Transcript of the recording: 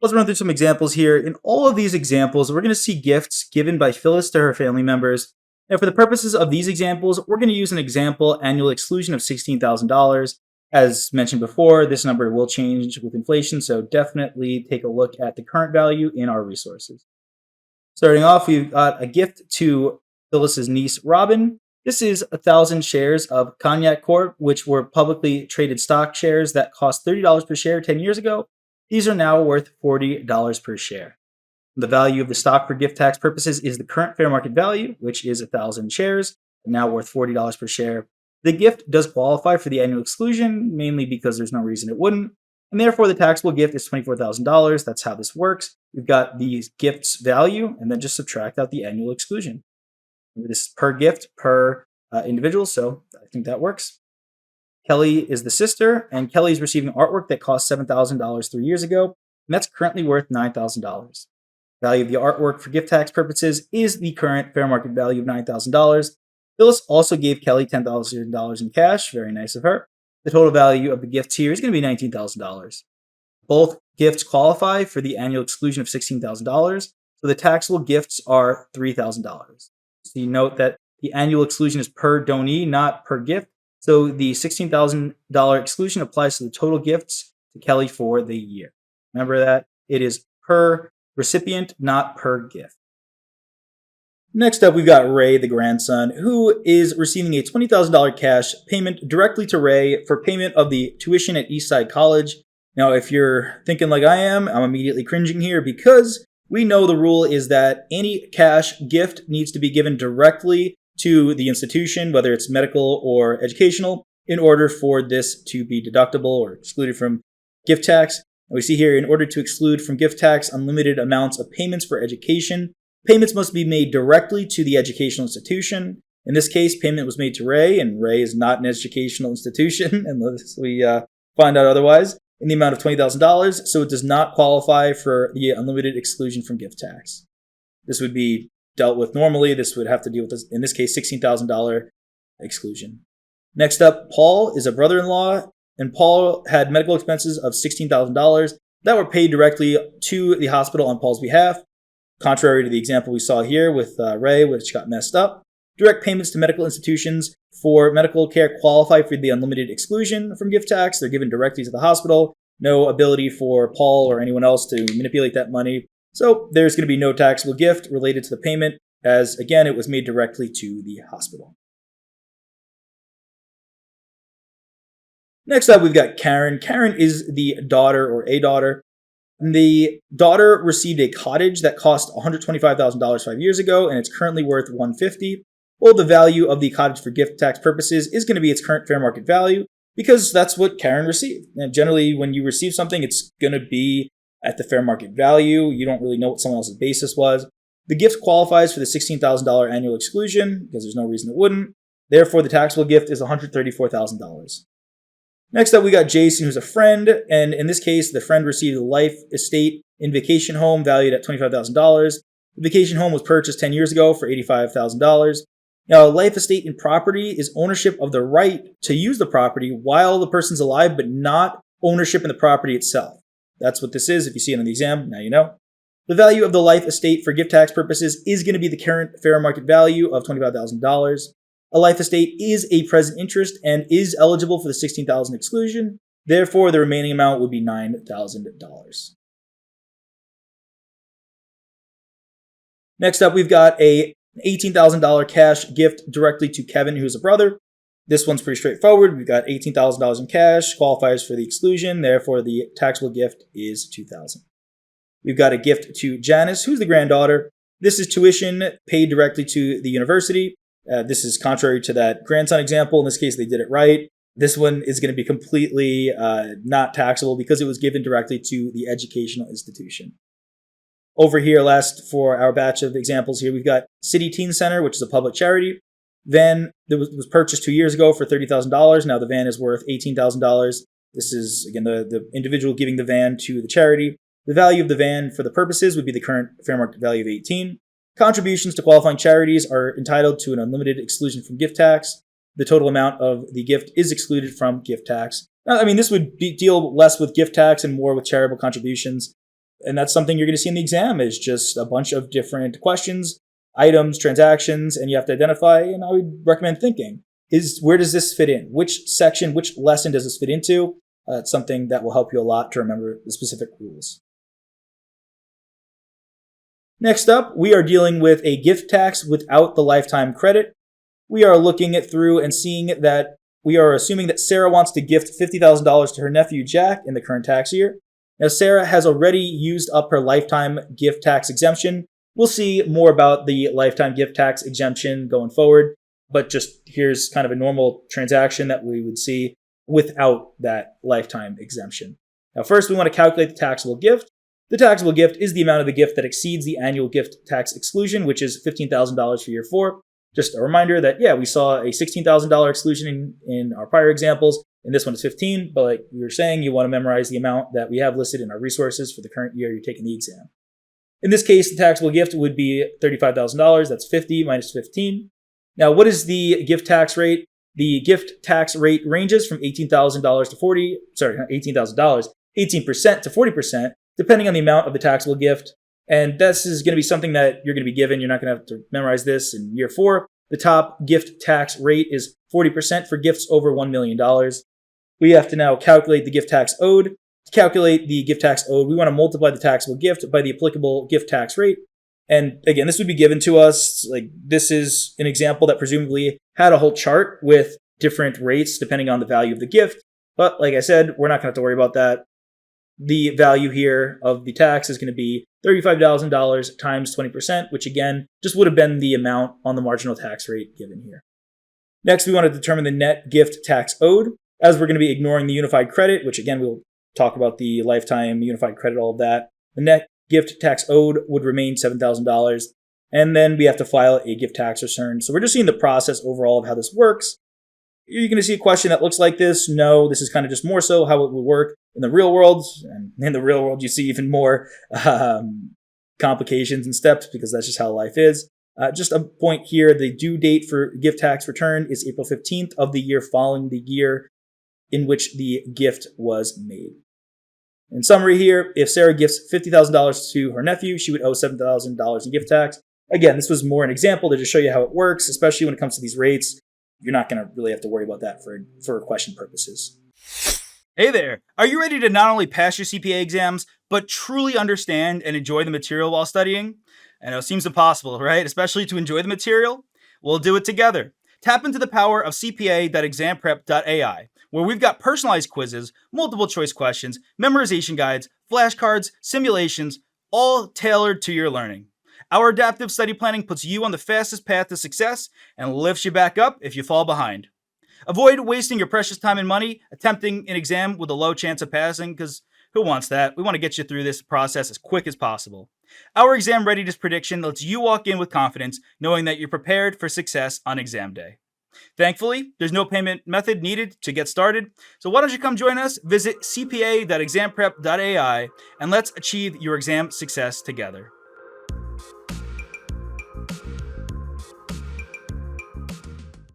Let's run through some examples here. In all of these examples, we're going to see gifts given by Phyllis to her family members. And for the purposes of these examples, we're going to use an example annual exclusion of $16,000. As mentioned before, this number will change with inflation, so definitely take a look at the current value in our resources. Starting off, we've got a gift to Phyllis's niece, Robin. This is 1,000 shares of Cognac Corp, which were publicly traded stock shares that cost $30 per share 10 years ago. These are now worth $40 per share. The value of the stock for gift tax purposes is the current fair market value, which is 1,000 shares, now worth $40 per share. The gift does qualify for the annual exclusion, mainly because there's no reason it wouldn't, and therefore the taxable gift is $24,000. That's how this works. We've got the gift's value, and then just subtract out the annual exclusion. This is per gift, per individual, so I think that works. Kelly is the sister, and Kelly is receiving artwork that cost $7,000 3 years ago, and that's currently worth $9,000. Value of the artwork for gift tax purposes is the current fair market value of $9,000. Phyllis also gave Kelly $10,000 in cash. Very nice of her. The total value of the gifts here is going to be $19,000. Both gifts qualify for the annual exclusion of $16,000, so the taxable gifts are $3,000. So you note that the annual exclusion is per donee, not per gift. So the $16,000 exclusion applies to the total gifts to Kelly for the year. Remember that it is per recipient, not per gift. Next up, we've got Ray, the grandson, who is receiving a $20,000 cash payment directly to Ray for payment of the tuition at Eastside College. Now, if you're thinking like I am, I'm immediately cringing here because we know the rule is that any cash gift needs to be given directly to the institution, whether it's medical or educational, in order for this to be deductible or excluded from gift tax. And we see here, in order to exclude from gift tax unlimited amounts of payments for education, payments must be made directly to the educational institution. In this case, payment was made to Ray, and Ray is not an educational institution, unless we find out otherwise, in the amount of $20,000, so it does not qualify for the unlimited exclusion from gift tax. This would be dealt with normally. This would have to deal with, this, in this case, $16,000 exclusion. Next up, Paul is a brother-in-law, and Paul had medical expenses of $16,000 that were paid directly to the hospital on Paul's behalf. Contrary to the example we saw here with Ray, which got messed up, direct payments to medical institutions for medical care qualify for the unlimited exclusion from gift tax. They're given directly to the hospital. No ability for Paul or anyone else to manipulate that money. So there's going to be no taxable gift related to the payment, as again, it was made directly to the hospital. Next up, we've got Karen. Karen is the daughter or a daughter. The daughter received a cottage that cost $125,000 5 years ago, and it's currently worth $150,000. Well, the value of the cottage for gift tax purposes is going to be its current fair market value because that's what Karen received. And generally, when you receive something, it's going to be at the fair market value. You don't really know what someone else's basis was. The gift qualifies for the $16,000 annual exclusion because there's no reason it wouldn't. Therefore, the taxable gift is $134,000. Next up, we got Jason, who's a friend, and in this case, the friend received a life estate in vacation home valued at $25,000. The vacation home was purchased 10 years ago for $85,000. Now, a life estate in property is ownership of the right to use the property while the person's alive, but not ownership in the property itself. That's what this is. If you see it on the exam, now you know. The value of the life estate for gift tax purposes is going to be the current fair market value of $25,000. A life estate is a present interest and is eligible for the $16,000 exclusion. Therefore, the remaining amount would be $9,000. Next up, we've got a $18,000 cash gift directly to Kevin, who's a brother. This one's pretty straightforward. We've got $18,000 in cash, qualifies for the exclusion. Therefore, the taxable gift is $2,000. We've got a gift to Janice, who's the granddaughter. This is tuition paid directly to the university. This is contrary to that grandson example. In this case, they did it right. This one is going to be completely not taxable because it was given directly to the educational institution. Over here, last for our batch of examples here, we've got City Teen Center, which is a public charity. Van that was purchased 2 years ago for $30,000. Now the van is worth $18,000. This is, again, the individual giving the van to the charity. The value of the van for the purposes would be the current fair market value of $18,000. Contributions to qualifying charities are entitled to an unlimited exclusion from gift tax. The total amount of the gift is excluded from gift tax. Now, I mean, this would deal less with gift tax and more with charitable contributions. And that's something you're going to see in the exam is just a bunch of different questions, items, transactions, and you have to identify. And I would recommend thinking is where does this fit in? Which section, which lesson does this fit into? It's something that will help you a lot to remember the specific rules. Next up, we are dealing with a gift tax without the lifetime credit. We are looking it through and seeing that we are assuming that Sarah wants to gift $50,000 to her nephew Jack in the current tax year. Now, Sarah has already used up her lifetime gift tax exemption. We'll see more about the lifetime gift tax exemption going forward, but just here's kind of a normal transaction that we would see without that lifetime exemption. Now, first, we want to calculate the taxable gift. The taxable gift is the amount of the gift that exceeds the annual gift tax exclusion, which is $15,000 for year 4. Just a reminder that, yeah, we saw a $16,000 exclusion in our prior examples, and this one is 15, but like we were saying, you want to memorize the amount that we have listed in our resources for the current year you're taking the exam. In this case, the taxable gift would be $35,000. That's 50 minus 15. Now, what is the gift tax rate? The gift tax rate ranges from $18,000 to $18,000, 18% to 40%, depending on the amount of the taxable gift. And this is going to be something that you're going to be given. You're not going to have to memorize this in year 4. The top gift tax rate is 40% for gifts over $1 million. We have to now calculate the gift tax owed. To calculate the gift tax owed, we want to multiply the taxable gift by the applicable gift tax rate. And again, this would be given to us. Like, this is an example that presumably had a whole chart with different rates depending on the value of the gift. But like I said, we're not going to have to worry about that. The value here of the tax is going to be $35,000 times 20%, which again, just would have been the amount on the marginal tax rate given here. Next, we want to determine the net gift tax owed, as we're going to be ignoring the unified credit, which again, we'll talk about the lifetime unified credit, all of that. The net gift tax owed would remain $7,000. And then we have to file a gift tax return. So we're just seeing the process overall of how this works. You're going to see a question that looks like this. No, this is kind of just more so how it would work in the real world. And in the real world, you see even more complications and steps because that's just how life is. Just a point here, the due date for gift tax return is April 15th of the year following the year in which the gift was made. In summary here, if Sarah gifts $50,000 to her nephew, she would owe $7,000 in gift tax. Again, this was more an example to just show you how it works, especially when it comes to these rates. You're not going to really have to worry about that for question purposes. Hey there! Are you ready to not only pass your CPA exams, but truly understand and enjoy the material while studying? I know it seems impossible, right? Especially to enjoy the material? We'll do it together. Tap into the power of CPA.Examprep.ai, where we've got personalized quizzes, multiple choice questions, memorization guides, flashcards, simulations, all tailored to your learning. Our adaptive study planning puts you on the fastest path to success and lifts you back up if you fall behind. Avoid wasting your precious time and money attempting an exam with a low chance of passing, because who wants that? We want to get you through this process as quick as possible. Our exam readiness prediction lets you walk in with confidence, knowing that you're prepared for success on exam day. Thankfully, there's no payment method needed to get started, so why don't you come join us? Visit CPA.Examprep.ai and let's achieve your exam success together.